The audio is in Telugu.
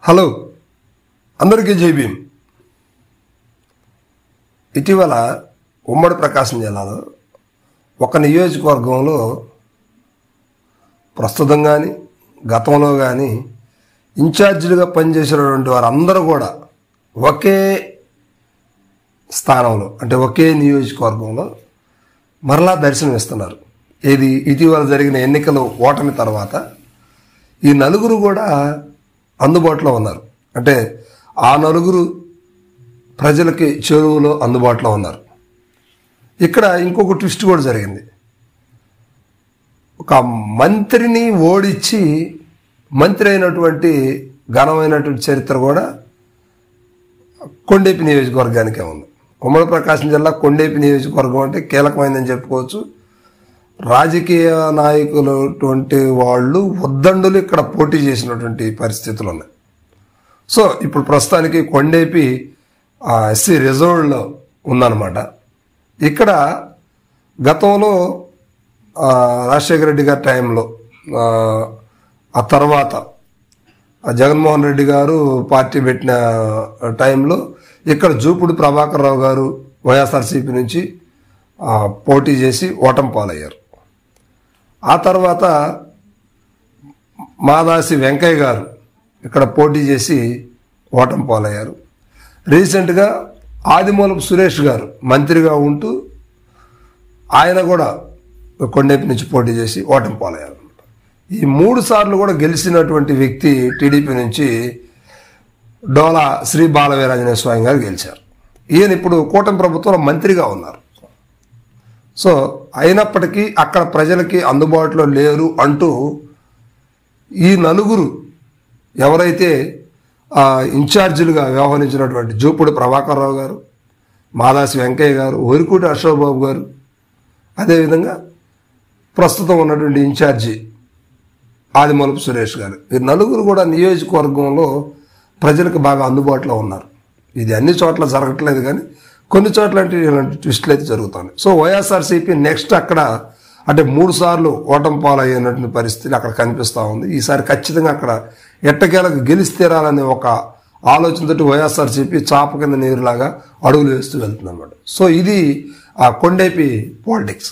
హలో అందరికీ జై భీమ్. ఇటీవల ఉమ్మడి ప్రకాశం జిల్లాలో ఒక నియోజకవర్గంలో ప్రస్తుతం కానీ గతంలో కానీ ఇన్ఛార్జీలుగా పనిచేసినటువంటి వారందరూ కూడా ఒకే స్థానంలో అంటే ఒకే నియోజకవర్గంలో మరలా దర్శనమిస్తున్నారు. ఇది ఇటీవల జరిగిన ఎన్నికల ఓటమి తర్వాత ఈ నలుగురు కూడా అందుబాటులో ఉన్నారు. అంటే ఆ నలుగురు ప్రజలకి చెరువులో అందుబాటులో ఉన్నారు. ఇక్కడ ఇంకొక ట్విస్ట్ కూడా జరిగింది. ఒక మంత్రిని ఓడించి మంత్రి అయినటువంటి ఘనమైనటువంటి చరిత్ర కూడా కొండేపి నియోజకవర్గానికే ఉంది. ఉమ్మడి ప్రకాశం జిల్లా కొండేపి నియోజకవర్గం అంటే కీలకమైందని చెప్పుకోవచ్చు. రాజకీయ నాయకులటువంటి వాళ్ళు ఉద్దండులు ఇక్కడ పోటీ చేసినటువంటి పరిస్థితులు ఉన్నాయి. సో ఇప్పుడు ప్రస్తుతానికి కొండేపి ఎస్సీ రిజర్వ్డ్లో ఉందన్నమాట. ఇక్కడ గతంలో రాజశేఖర రెడ్డి గారి టైంలో ఆ తర్వాత జగన్మోహన్ రెడ్డి గారు పార్టీ పెట్టిన టైంలో ఇక్కడ జూపుడు ప్రభాకర్ రావు గారు వైఎస్ఆర్సీపీ నుంచి పోటీ చేసి ఓటమి పాలయ్యారు. ఆ తర్వాత మాదాసి వెంకయ్య గారు ఇక్కడ పోటీ చేసి ఓటమి పాలయ్యారు. రీసెంట్గా ఆదిమూలపు సురేష్ గారు మంత్రిగా ఉంటూ ఆయన కూడా కొండేపి నుంచి పోటీ చేసి ఓటమి పాలయ్యారు. ఈ 3 సార్లు కూడా గెలిచినటువంటి వ్యక్తి టీడీపీ నుంచి డోలా శ్రీ బాలవీరాంజనేయ స్వామి గారు గెలిచారు. ఈయన ఇప్పుడు కూటమి ప్రభుత్వంలో మంత్రిగా ఉన్నారు. సో అయినప్పటికీ అక్కడ ప్రజలకి అందుబాటులో లేరు అంటూ ఈ నలుగురు ఎవరైతే ఇన్ఛార్జీలుగా వ్యవహరించినటువంటి జూపుడు ప్రభాకర్ రావు గారు, మాదాసి వెంకయ్య గారు, ఒరికూటి అశోక్ బాబు గారు, అదేవిధంగా ప్రస్తుతం ఉన్నటువంటి ఇన్ఛార్జి ఆదిమూలపు సురేష్ గారు, ఈ నలుగురు కూడా నియోజకవర్గంలో ప్రజలకు బాగా అందుబాటులో ఉన్నారు. ఇది అన్ని చోట్ల జరగట్లేదు కానీ కొన్ని చోట్ల అంటే ఇలాంటి ట్విస్టులు అయితే జరుగుతున్నాయి. సో వైఎస్ఆర్సీపీ నెక్స్ట్ అక్కడ అంటే 3 సార్లు ఓటమి పాలయ్యేటువంటి పరిస్థితి అక్కడ కనిపిస్తూ ఉంది. ఈసారి ఖచ్చితంగా అక్కడ ఎట్టకేలకు గెలిస్తేరాలనే ఒక ఆలోచనతో వైఎస్ఆర్సీపీ చాప కింద నీరులాగా అడుగులు వేస్తూ వెళ్తుంది అన్నమాట. సో ఇది కొండేపి పాలిటిక్స్.